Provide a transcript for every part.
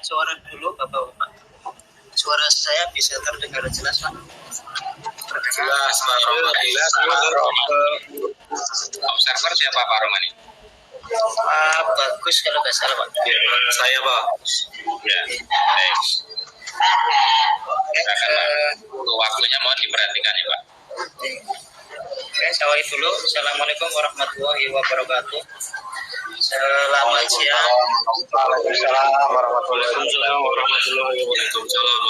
suara dulu Bapak-Bapak. Suara saya bisa terdengar jelas Pak? Jelas Pak Romani. Observer siapa Pak Romani? Bagus kalau nggak salah Pak. Ya, saya Pak. Ya, baik. Waktunya mohon diperhatikan ya Pak. Oke, saya awali dulu. Assalamualaikum warahmatullahi wabarakatuh. Selamat siang. Waalaikumsalam warahmatullahi wabarakatuh.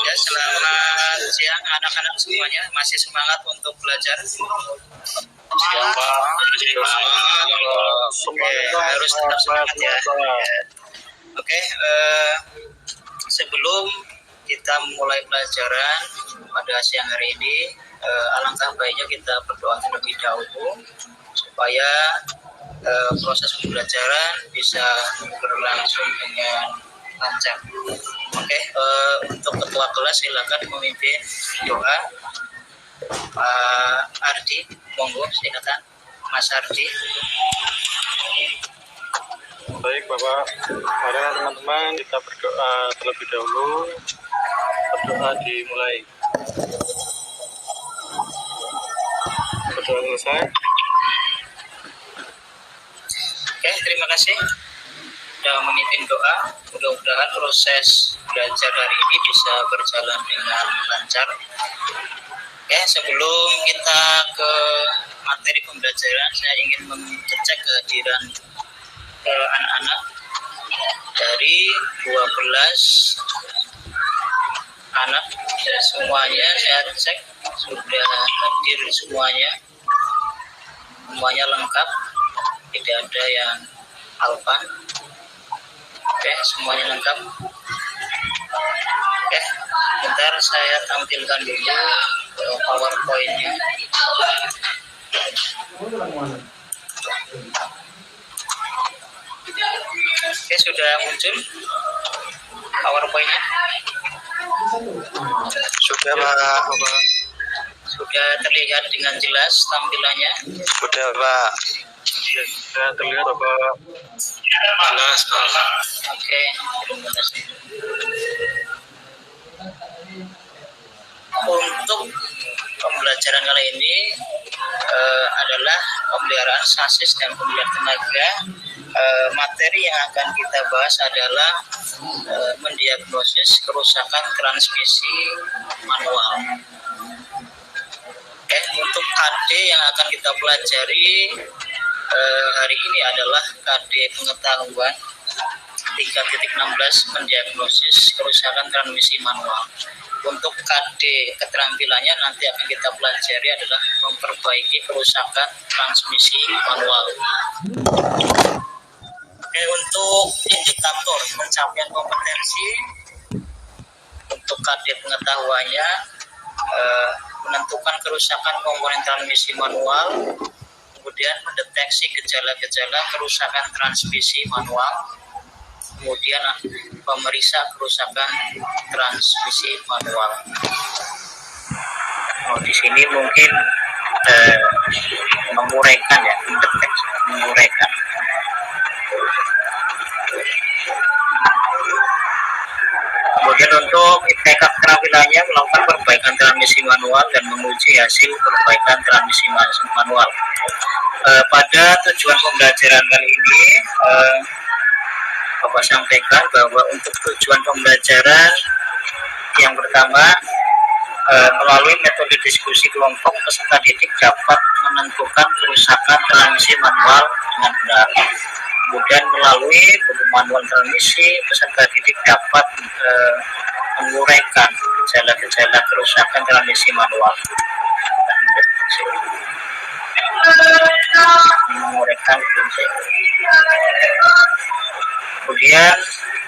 Ya, selamat siang anak-anak semuanya. Masih semangat untuk belajar? Siang Pak. Oke, harus tetap semangat ya. Oke, sebelum kita mulai pelajaran pada siang hari ini, alangkah baiknya kita berdoa terlebih dahulu supaya proses pembelajaran bisa berlangsung dengan lancar. Oke, untuk ketua kelas silakan memimpin doa. Pak Ardi, monggo silakan Mas Ardi. Baik Bapak, mari teman-teman kita berdoa terlebih dahulu. Berdoa dimulai. Berdoa selesai. Oke, terima kasih sudah memimpin doa. Mudah-mudahan proses belajar hari ini bisa berjalan dengan lancar. Oke, sebelum kita ke materi pembelajaran, saya ingin mengecek kehadiran anak-anak dari 12 anak ya, semuanya saya cek sudah hadir semuanya lengkap, tidak ada yang alfa. Oke, semuanya lengkap. Oke, bentar saya tampilkan dulu PowerPoint-nya. Oke, sudah muncul PowerPoint-nya? Sudah Pak. Sudah terlihat dengan jelas tampilannya? Sudah Pak. Sudah terlihat Bapak. Jelas Pak. Oke, terima kasih. Untuk pembelajaran kali ini adalah pemeliharaan sasis dan pemeliharaan tenaga. Materi yang akan kita bahas adalah mendiagnosis kerusakan transmisi manual. Oke, untuk KD yang akan kita pelajari hari ini adalah KD pengetahuan 3.16 mendiagnosis kerusakan transmisi manual. Untuk KD keterampilannya nanti akan kita pelajari adalah memperbaiki kerusakan transmisi manual. Oke, untuk indikator pencapaian kompetensi untuk KD pengetahuannya menentukan kerusakan komponen transmisi manual, kemudian mendeteksi gejala-gejala kerusakan transmisi manual, kemudian memeriksa kerusakan transmisi manual. Di sini mungkin menguraikan ya, mendeteksi, menguraikan. Kemudian untuk IPK keterampilannya melakukan perbaikan transmisi manual dan menguji hasil perbaikan transmisi manual. Pada tujuan pembelajaran kali ini, Bapak sampaikan bahwa untuk tujuan pembelajaran yang pertama, melalui metode diskusi kelompok, peserta didik dapat menentukan kerusakan transmisi manual dengan benar. Kemudian melalui buku manual transmisi, peserta didik dapat menguraikan gejala-gejala kerusakan transmisi manual. Menguraikan kemudian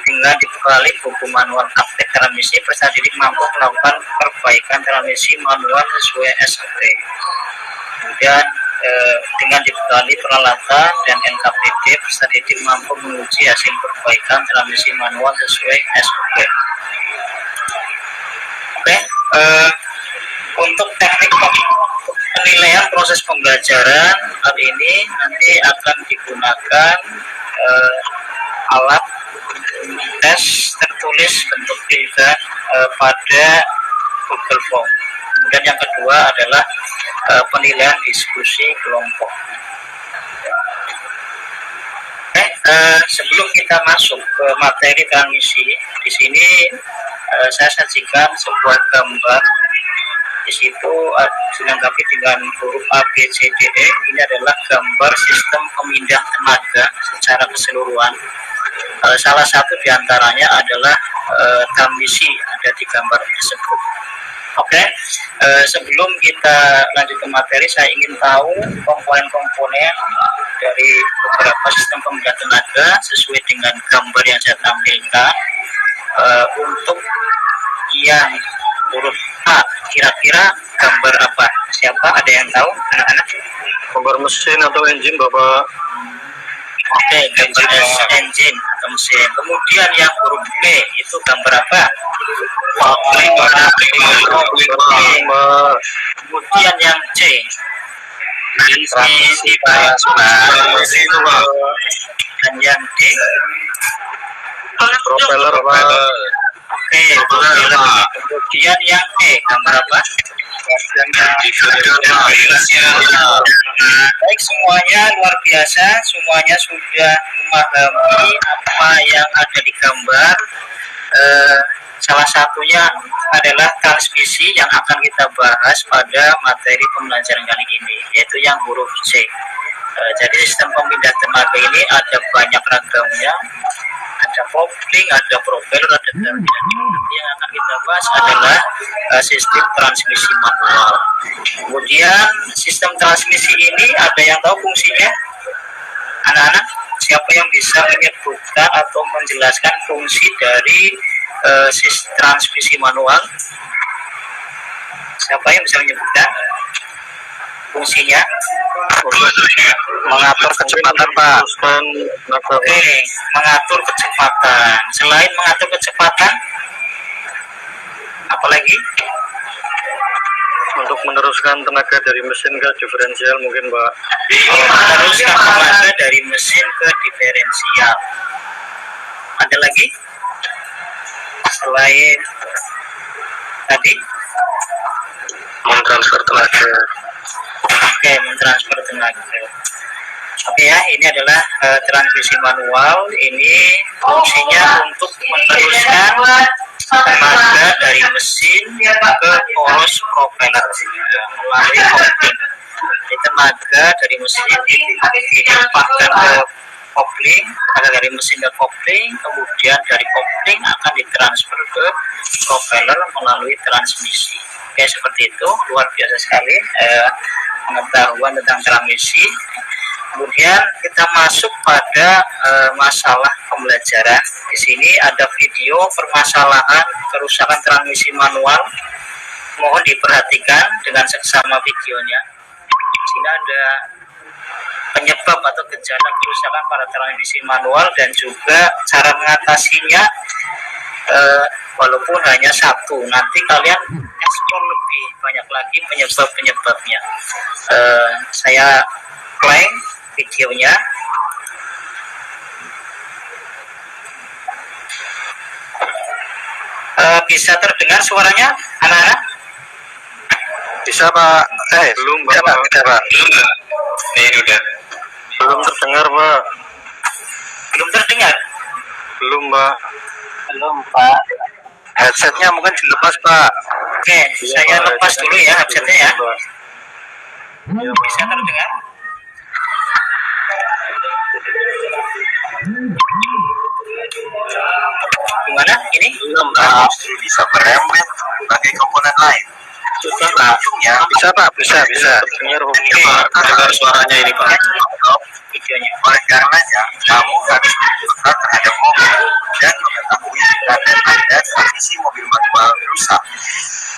dengan dibekali buku manual praktek transmisi, peserta didik mampu melakukan perbaikan transmisi manual sesuai SOP. Kemudian dengan dibekali peralatan dan NKPD, peserta didik mampu menguji hasil perbaikan transmisi manual sesuai SOP. Oke, untuk teknik penilaian proses pembelajaran hari ini nanti akan digunakan alat tes tertulis bentuk pilihan pada Google Form. Kemudian yang kedua adalah penilaian diskusi kelompok. Sebelum kita masuk ke materi transmisi, di sini saya sajikan sebuah gambar. Di situ dilengkapi dengan huruf A, B, C, D, E. Ini adalah gambar sistem pemindah tenaga secara keseluruhan. Salah satu diantaranya adalah transmisi ada di gambar tersebut. Oke, sebelum kita lanjut ke materi, saya ingin tahu komponen-komponen dari beberapa sistem pemindah tenaga sesuai dengan gambar yang saya tampilkan. Untuk yang huruf A, kira-kira gambar apa? Siapa? Ada yang tahu, anak-anak? Gambar mesin atau engine, Bapak. Oke, gambar engine atau mesin. Kemudian yang huruf B itu gambar apa? Kemudian yang C, transmisi, dan yang D, Propeller, Pak. oke, kemudian yang E gambar apa? Baik, semuanya luar biasa, semuanya sudah memahami apa yang ada di gambar. Salah satunya adalah transmisi yang akan kita bahas pada materi pembelajaran kali ini, yaitu yang huruf C. Jadi sistem pemindah tenaga ini ada banyak ragamnya, ada kopling, ada propeller, ada turbin. Yang akan kita bahas adalah sistem transmisi manual. Kemudian sistem transmisi ini ada yang tahu fungsinya? Anak-anak, siapa yang bisa menyebutkan atau menjelaskan fungsi dari sistem transmisi manual? Siapa yang bisa menyebutkan fungsinya? Mengatur kecepatan, Pak. Oke, mengatur kecepatan. Selain mengatur kecepatan, apalagi? Untuk meneruskan tenaga dari mesin ke diferensial mungkin, Pak. Meneruskan tenaga dari mesin ke diferensial. Ada lagi? Selain tadi? Mentransfer tenaga. Oke, mentransfer tenaga. Oke ya, ini adalah transmisi manual. Ini fungsinya untuk meneruskan tenaga dari mesin ke poros propeller melalui kopling. Jadi tenaga dari mesin dilimpahkan ke kopling, tenaga dari mesin ke kopling, kemudian dari kopling akan ditransfer ke propeller melalui transmisi. Oke, seperti itu, luar biasa sekali pengetahuan tentang transmisi. Kemudian kita masuk pada masalah pembelajaran. Di sini ada video permasalahan kerusakan transmisi manual. Mohon diperhatikan dengan seksama videonya. Di sini ada penyebab atau gejala kerusakan pada transmisi manual dan juga cara mengatasinya. Walaupun hanya satu, nanti kalian eksplor lebih banyak lagi penyebab-penyebabnya. Saya play videonya. Bisa terdengar suaranya, anak-anak? Bisa, Pak. Belum, Bapak. Belum, Pak. Ini udah. Belum terdengar, Pak. Belum terdengar? Belum, Pak. Belum, Pak. Headsetnya mungkin dilepas, Pak. Oke, saya lepas dulu ya headsetnya ya. Iya, Pak. Bisa terdengar? Gimana? Ini? Belum, Pak. Justru bisa merembet berbagai komponen lain. Ujungnya Bisa, Pak. Bisa. Terdengar, Pak. dengar suaranya ini, Pak. Videonya. Oleh karenanya, kamu harus berperan terhadap mobil dan mengetahui tanda transmisi mobil manual rusak.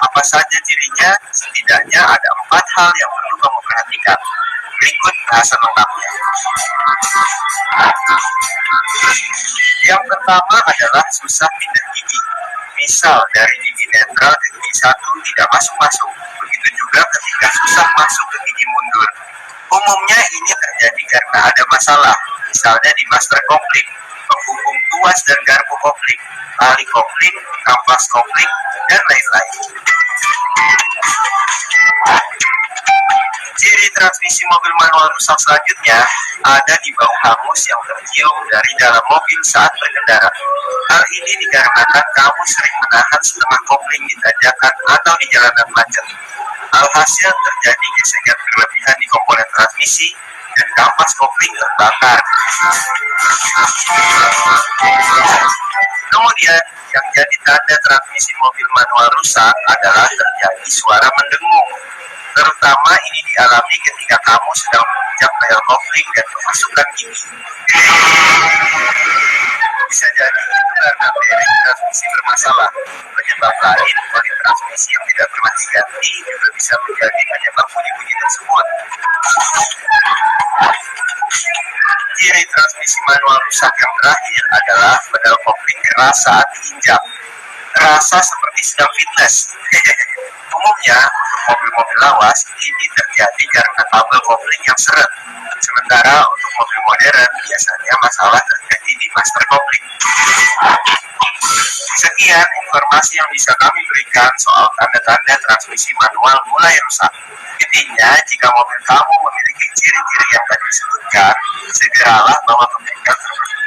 Apa saja cirinya? Setidaknya ada 4 hal yang perlu kamu perhatikan. Berikut bahasan lengkapnya. Yang pertama adalah susah pindah gigi. Misal dari gigi netral ke gigi 1 tidak masuk-masuk. Begitu juga ketika susah masuk ke gigi mundur. Umumnya ini terjadi karena ada masalah, misalnya di master kopling, penghubung tuas dan garpu kopling, tali kopling, kampas kopling, dan lain-lain. Ciri transmisi mobil manual rusak selanjutnya ada di bau hangus yang tercium dari dalam mobil saat berkendara. Hal ini dikarenakan kamu sering menahan setengah kopling di tanjakan atau di jalanan macet. Alhasil terjadi gesekan berlebihan di komponen transmisi dan kampas kopling terbakar. Kemudian, yang jadi tanda transmisi mobil manual rusak adalah terjadi suara mendengung. Terutama ini dialami ketika kamu sedang menginjak rel kopling dan memasukkan gigi. Bisa jadi itu karena bearing transmisi bermasalah. Penyebab lain, oli transmisi yang tidak pernah diganti juga bisa menjadi penyebab bunyi-bunyi tersebut. Ciri transmisi manual rusak yang terakhir adalah pedal kopling keras saat diinjak. Terasa seperti sedang fitness. Umumnya, mobil-mobil lawas ini terjadi karena kabel kopling yang seret. Sementara untuk mobil modern, biasanya masalah terjadi di master kopling. Sekian informasi yang bisa kami berikan soal tanda-tanda transmisi manual mulai rusak. Intinya, jika mobil kamu memiliki ciri-ciri yang tadi disebutkan, segeralah bawa ke bengkel terdekat.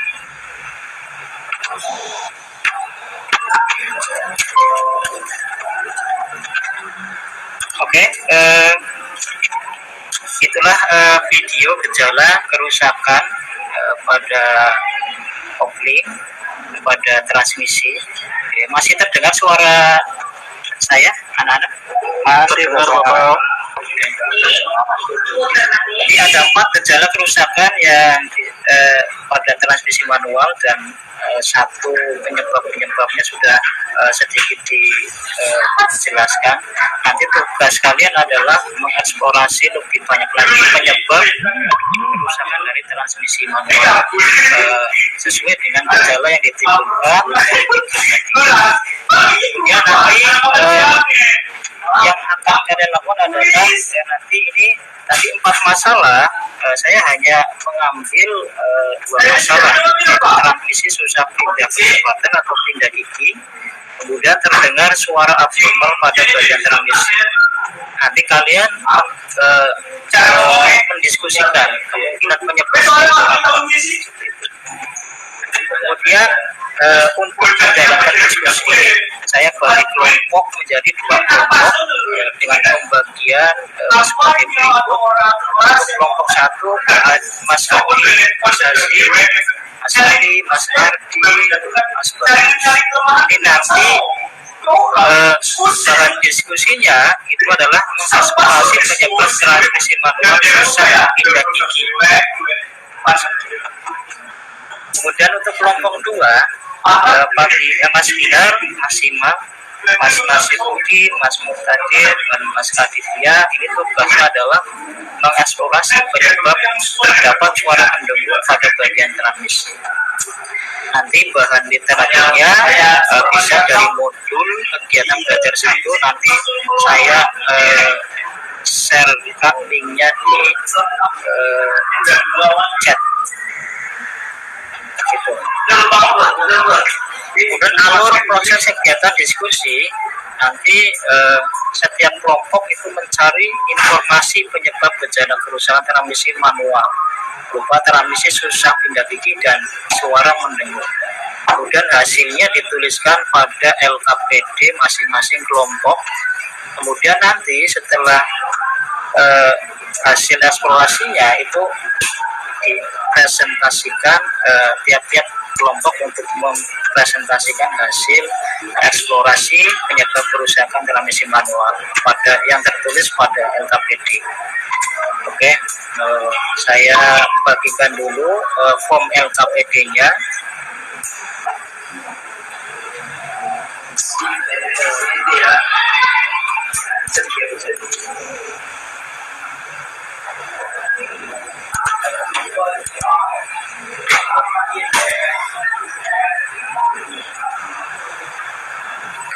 Oke, itulah video gejala kerusakan pada kopling, pada transmisi. Masih terdengar suara saya, anak-anak? Masih benar, Bapak. Jadi ada 4 gejala kerusakan yang pada transmisi manual dan satu penyebabnya sudah sedikit dijelaskan. Nanti tugas kalian adalah mengeksplorasi lebih banyak lagi penyebab kerusakan dari transmisi manual sesuai dengan gejala yang ditimbulkan dari kemudian nanti yang akan kalian lakukan adalah nanti ini tadi 4 masalah, saya hanya mengambil 2 masalah, transmisi susah pindah kecepatan atau pindah gigi, kemudian terdengar suara abnormal pada bagian transmisi. Nanti kalian mendiskusikan kemungkinan penyebab. Kemudian untuk menjalankan diskusi, saya bagi kelompok menjadi 2 kelompok dengan pembagian sebagai berikut. Untuk kelompok 1, Mas Adi, Mas Aziz, Mas Adi, Mas Ardi, Mas Badi. Ini nanti bahan diskusinya itu adalah mengeksplorasi penyebab transmisi manual rusak pindah gigi. Kemudian untuk kelompok 2, bagi Mas Binar, Mas Imam, Mas Nasibuddin, Mas Murtadir, dan Mas Kadivia, ini tugasnya adalah mengeksplorasi penyebab terdapat suara mendengung pada bagian transmisi. Nanti bahan literaturnya bisa dari modul kegiatan belajar 1, nanti saya share linknya di chat. Gitu. Kemudian alur proses kegiatan diskusi, nanti setiap kelompok itu mencari informasi penyebab gejala kerusakan transmisi manual berupa transmisi susah pindah gigi dan suara mendengung. Kemudian hasilnya dituliskan pada LKPD masing-masing kelompok. Kemudian nanti setelah hasil eksplorasinya itu dipresentasikan tiap-tiap kelompok untuk mempresentasikan hasil eksplorasi penyebab kerusakan transmisi manual pada yang tertulis pada LKPD. Oke, saya bagikan dulu form LKPD-nya.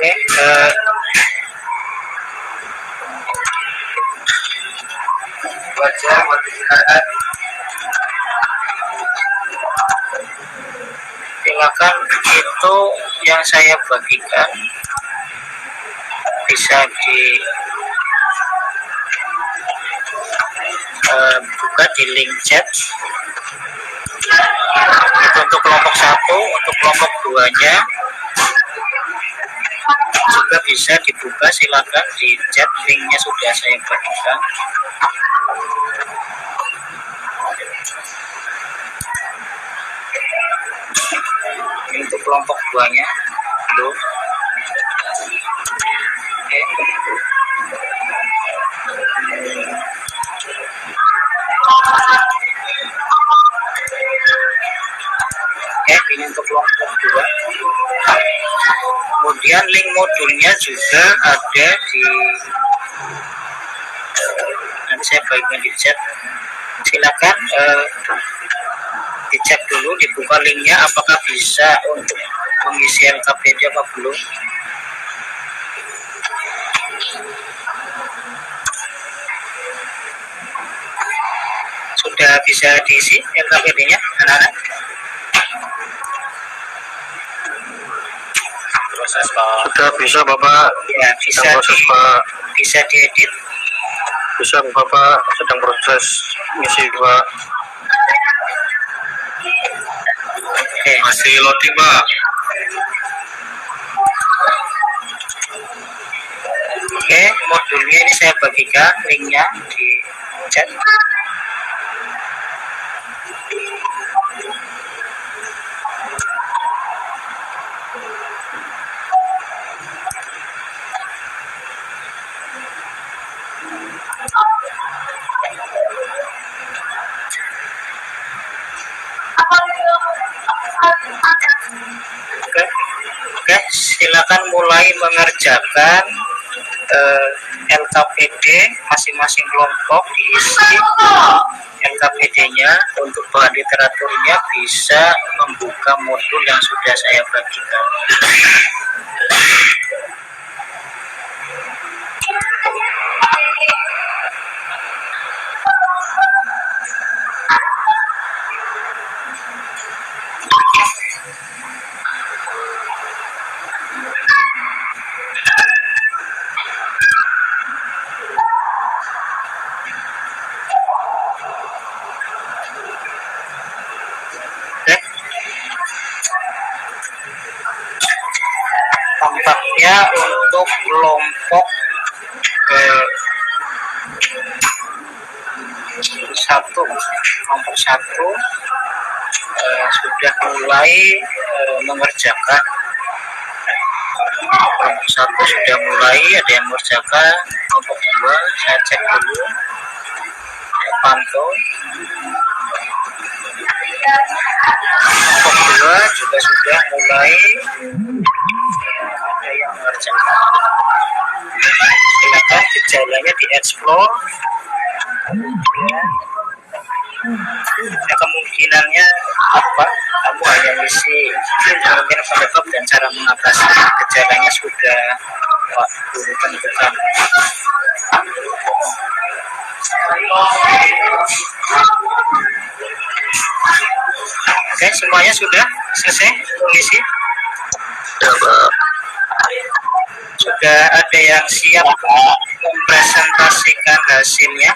Oke, Baca Oke, silakan. Itu yang saya bagikan bisa buka di link chat. Itu untuk kelompok 1. Untuk kelompok 2-nya juga bisa dibuka, silakan di chat, linknya sudah saya bagikan. Ini untuk kelompok 2-nya belum. Ini untuk kelompok 2. Kemudian link modulnya juga ada di nanti saya bagikan di chat. Silakan dicek dulu, dibuka linknya apakah bisa untuk mengisi LKPD apa belum. Sudah bisa diisi LKPD-nya anak-anak? Sudah bisa Bapak? Ya, bisa diedit. Bisa Bapak, sedang proses ngisi Pak. Oke. Masih loading Pak. Oke, modulnya ini saya bagikan linknya di chat. Oke, silakan mulai mengerjakan LKPD masing-masing kelompok, diisi LKPD-nya. Untuk bahan literaturnya bisa membuka modul yang sudah saya bagikan. Tampaknya untuk kelompok 1 sudah mulai mengerjakan. Kelompok 1 sudah mulai, ada yang mengerjakan. Kelompok 2 saya cek dulu, saya pantau. Kelompok 2 juga sudah mulai ada yang mengerjakan. Silakan gejalanya di-explore. Ya, kemungkinannya apa? Kamu hanya mengisi mungkin penyebab dan cara mengatasi gejalanya sudah Pak Guru tentukan. Oke, semuanya sudah selesai mengisi? Ya Pak. Sudah ada yang siap mempresentasikan hasilnya?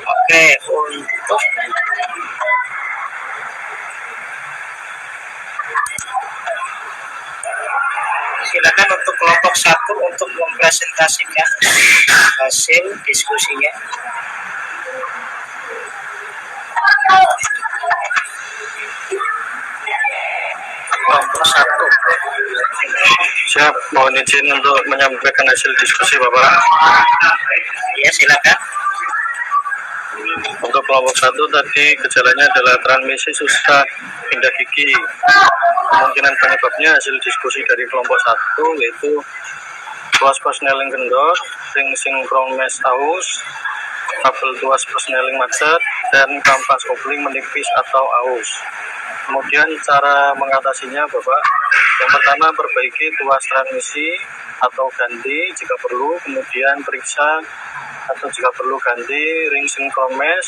Oke, untuk silakan untuk kelompok 1 untuk mempresentasikan hasil diskusinya. Kelompok 1. Siap, mohon izin untuk menyampaikan hasil diskusi Bapak. Ya, silakan. Untuk kelompok 1 tadi gejalanya adalah transmisi susah pindah gigi. Kemungkinan penyebabnya hasil diskusi dari kelompok 1 yaitu tuas persneling kendor, ring sinkrones aus, kabel tuas persneling macet, dan kampas kopling menipis atau aus. Kemudian cara mengatasinya Bapak, yang pertama perbaiki tuas transmisi atau ganti jika perlu, kemudian periksa atau jika perlu ganti ring sinkromes,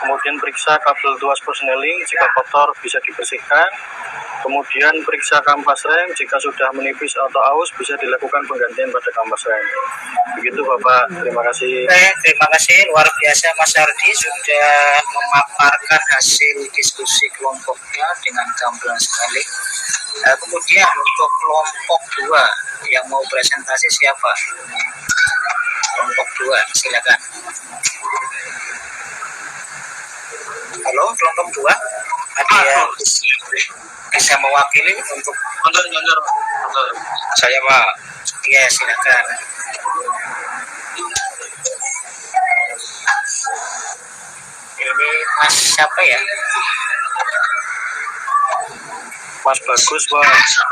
kemudian periksa kabel tuas persneling, jika kotor bisa dibersihkan, kemudian periksa kampas rem, jika sudah menipis atau aus bisa dilakukan penggantian pada kampas rem. Begitu Bapak, terima kasih. Oke, terima kasih luar biasa Mas Ardi sudah memaparkan hasil diskusi kelompoknya dengan gamblang sekali. Kemudian untuk kelompok 2 yang mau presentasi siapa? Kelompok 2, silakan. Halo, kelompok 2, ada yang bisa mewakili untuk Saya Pak. ya, silakan. Ini Mas siapa ya? Mas Bagus Pak,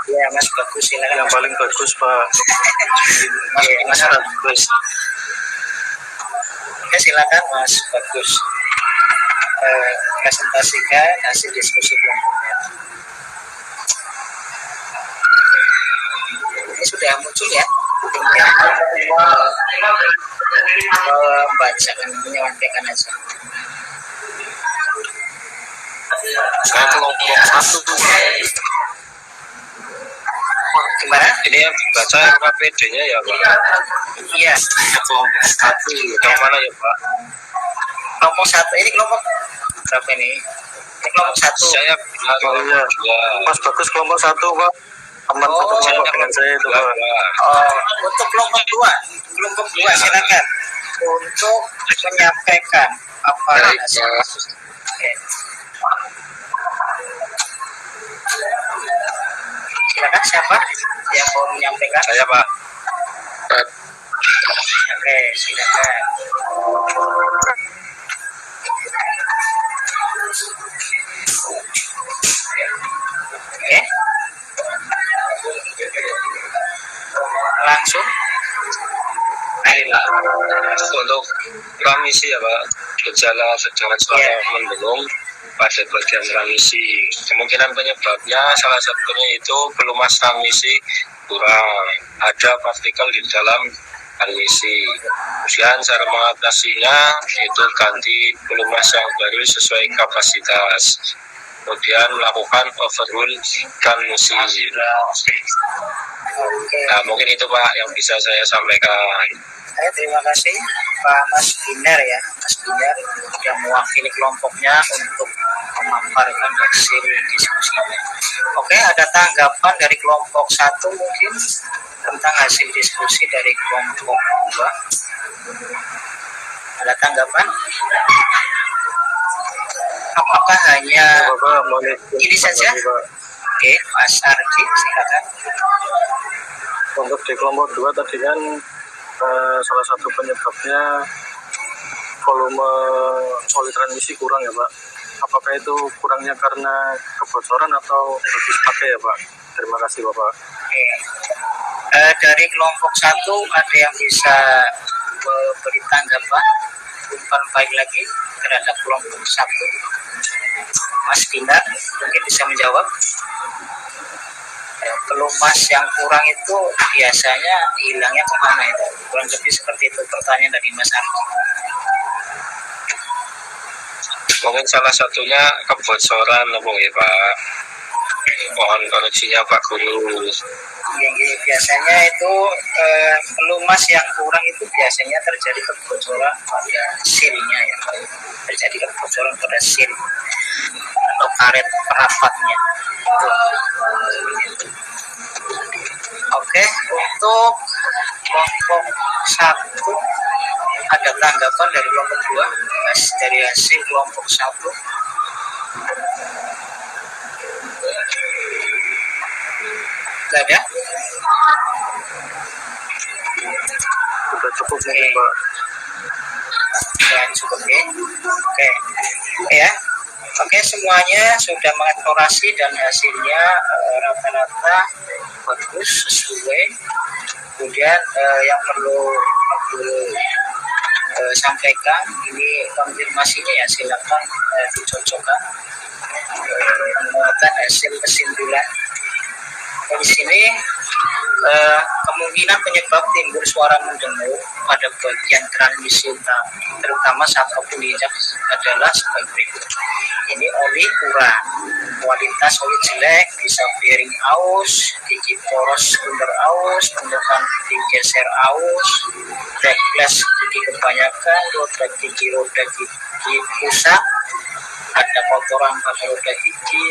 Ya, Mas Bagus, silakan. yang paling bagus Pak. Mas Bagus. Oke, silakan Mas Bagus. Presentasikan hasil diskusi kelompoknya. Ini sudah muncul ya? Membacakan, menyampaikan aja. Saya kelompok 1. Gimana? Ini yang dibaca KPD-nya ya Pak. Iya, Kelompok 1 yang mana ya Pak? kelompok 1 ini kelompok berapa ini? Ini kelompok 1. Saya Oh iya, Mas Bagus kelompok 1 Pak. Teman satu kelompok dengan saya itu Pak. Oh, untuk kelompok 2 silakan untuk menyampaikan apa hasil. Oke. Silakan siapa yang mau menyampaikan? Saya Pak. Oke, silakan. Oke. Langsung. Untuk transmisi ya Pak, gejala selama mendung pada bagian transmisi. Kemungkinan penyebabnya salah satunya itu pelumas transmisi kurang, ada partikel di dalam transmisi. Kemudian cara mengatasinya itu ganti pelumas yang baru sesuai kapasitas. Kemudian melakukan overhaul transmisi. Nah, mungkin itu Pak yang bisa saya sampaikan. Terima kasih Pak Mas Binar ya, Mas Binar sudah mewakili kelompoknya untuk memaparkan hasil diskusinya. Oke, ada tanggapan dari kelompok 1 mungkin tentang hasil diskusi dari kelompok 2? Ada tanggapan? Apakah hanya Bapak mau ini saja? Oke, Mas Ardi silakan. Untuk di kelompok 2 tadi kan salah satu penyebabnya volume solid transmisi kurang ya Pak. Apakah itu kurangnya karena kebocoran atau habis pakai ya Pak? Terima kasih Bapak. Oke. Dari kelompok 1 ada yang bisa memberi tanggapan umpan baik lagi terhadap kelompok 1? Mas Binar mungkin bisa menjawab. Pelumas yang kurang itu biasanya hilangnya kemana itu? Kurang lebih seperti itu pertanyaan dari Mas Ardi. Mungkin salah satunya kebocoran ya Pak. Mohon koreksinya Pak Guru. Jadi biasanya itu pelumas yang kurang itu biasanya terjadi kebocoran pada silnya ya, terjadi kebocoran pada sil atau karet perapatnya. Oke, untuk kelompok 1 ada tanggapan dari kelompok 2 dari hasil kelompok 1? Tidak ada? Sudah cukup mungkin Pak. Ya, cukup ya. Oke. Ya. Oke, semuanya sudah mengeksplorasi dan hasilnya rata-rata bagus, sesuai. Kemudian yang perlu aku sampaikan ini konfirmasinya ya, silakan dicocokkan menguatkan hasil kesimpulan Di sini kemungkinan penyebab timbul suara mendengung pada bagian transmisi utama, terutama saat kopi diinjak adalah sebagai berikut. Ini oli kurang, kualitas oli jelek, bisa bearing aus, gigi poros bundar aus, bentukan digeser aus, backflash gigi kebanyakan, roda gigi rusak, ada kotoran pada roda gigi,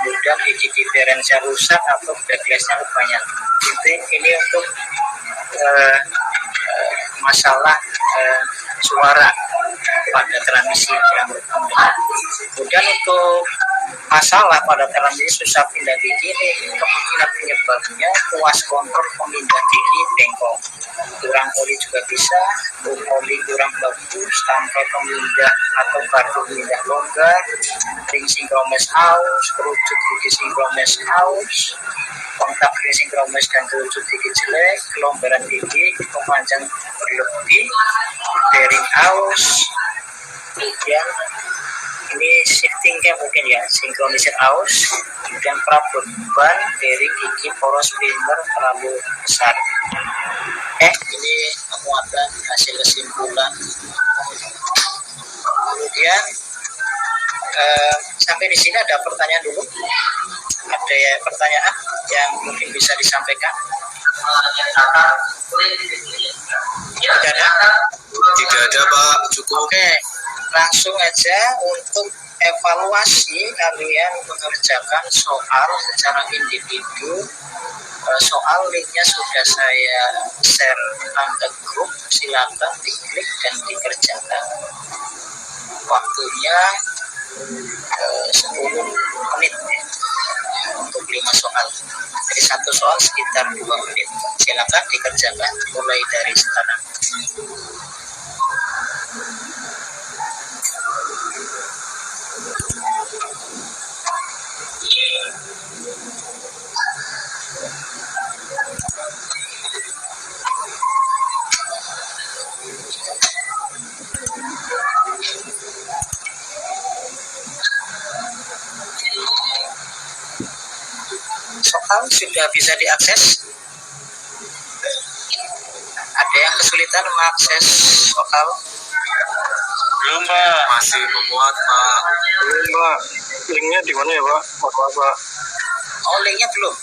kemudian gigi diferensial rusak atau backlashnya kebanyakan. Ini untuk masalah suara pada transmisi yang berkembang. Kemudian untuk masalah pada transmisi susah pindah gigi ini kemungkinan penyebabnya kuas kontrol pemindah gigi bengkok, kurang oli juga bisa, oli kurang bagus, sampai pemindah atau kartu pemindah longgar, ring sinkromes aus, kerucut gigi sinkromes aus, kontak ring sinkromes dan kerucut gigi jelek, kelonggaran gigi, pemanjang berlebih, bearing aus, kemudian ini shiftingnya mungkin ya, sinkronisir aus, kemudian perabot ban dari gigi poros primer terlalu besar. Ini penguatan hasil kesimpulan. Kemudian sampai di sini ada pertanyaan dulu. Ada ya pertanyaan yang mungkin bisa disampaikan? Tidak ada? Tidak ada, Pak. Cukup. Oke, langsung aja untuk evaluasi kalian mengerjakan soal secara individu. Soal linknya sudah saya share ke grup, silakan diklik dan dikerjakan. Waktunya 10 menit ya, untuk 5 soal. Jadi satu soal sekitar 2 menit. Silakan dikerjakan mulai dari sekarang. Soal sudah bisa diakses? Ada yang kesulitan mengakses soal? Belum, Pak. Masih memuat, Pak. Belum, Pak. Linknya di mana ya, Pak? Pak. Oh, linknya belum?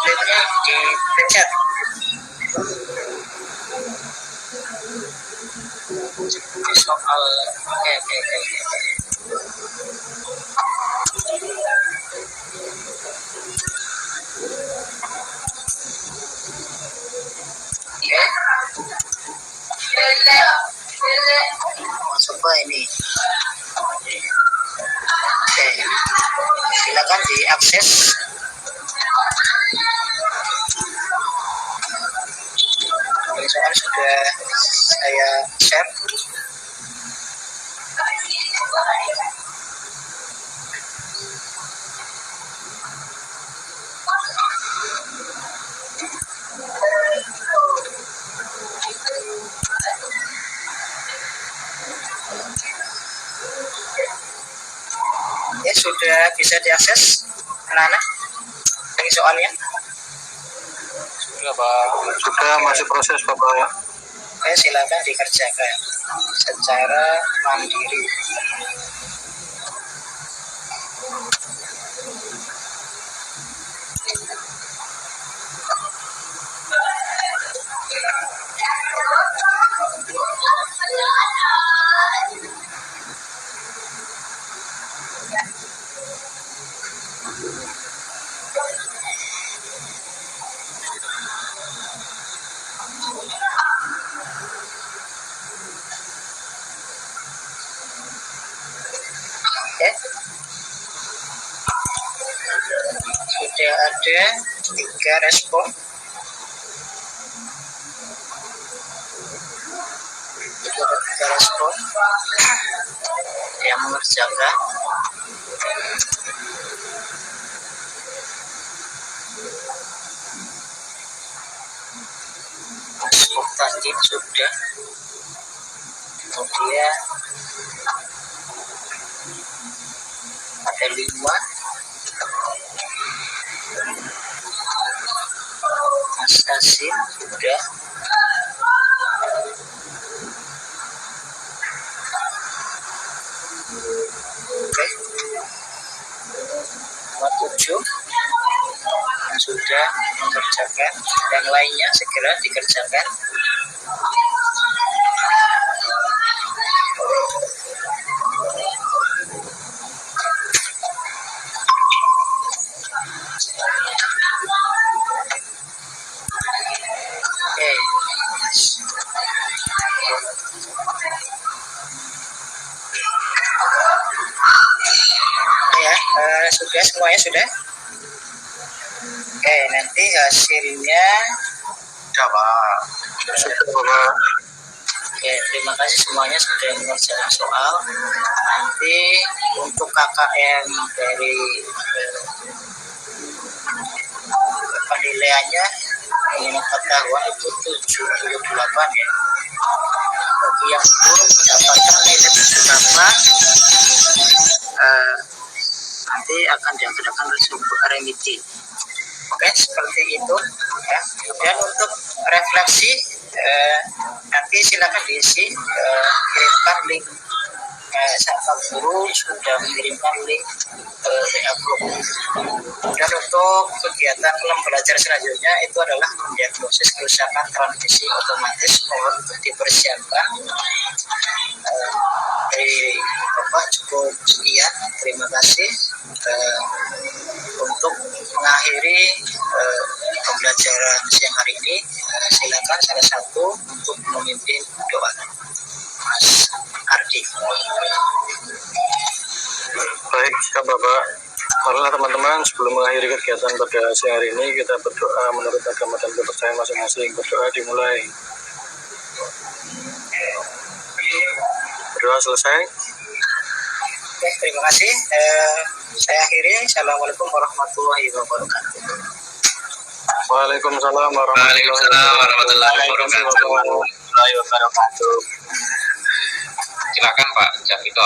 Linknya dipencet. Soal oke. Coba ini. Oke. Silakan diakses. Ini soal sudah saya share. Ya, sudah bisa diakses anak-anak ini soalnya. Sudah, Pak. Sudah, masih proses, Bapak ya. Oke, silakan dikerjakan secara mandiri. Oke. Sudah ada 3 respon. Sudah ada 3 respon yang mengerjakan. Respon tadi sudah. Kemudian ada 5. visualisasi sudah. Oke, nomor 7 sudah mengerjakan, yang lainnya segera dikerjakan. Oke, ya, sudah semuanya sudah. Oke, nanti hasilnya. Sudah, Pak. Oke, terima kasih semuanya sudah mengerjakan soal. Nanti untuk KKM dari penilaiannya minimum pengetahuan itu 78 ya. Bagi yang belum mendapatkan nilai 78, nanti akan diadakan remedi. Oke, seperti itu ya. Dan untuk refleksi nanti silakan diisi, kirimkan link. Pak guru sudah mengirimkan link ke WA Group. Dan untuk kegiatan belajar selanjutnya itu adalah mendiagnosis kerusakan transmisi otomatis. Mohon untuk dipersiapkan. Dari Bapak cukup sekian. Terima kasih. Untuk mengakhiri pembelajaran siang hari ini, silakan salah satu untuk memimpin doa. Mas Ardi. Baik, siap Bapak. Marilah teman-teman, sebelum mengakhiri kegiatan pada siang hari ini, kita berdoa menurut agama dan kepercayaan masing-masing. Berdoa dimulai. Berdoa selesai. Oke, terima kasih. Saya akhiri. Assalamualaikum warahmatullahi wabarakatuh. Waalaikumsalam warahmatullahi wabarakatuh. Silakan Pak Javito,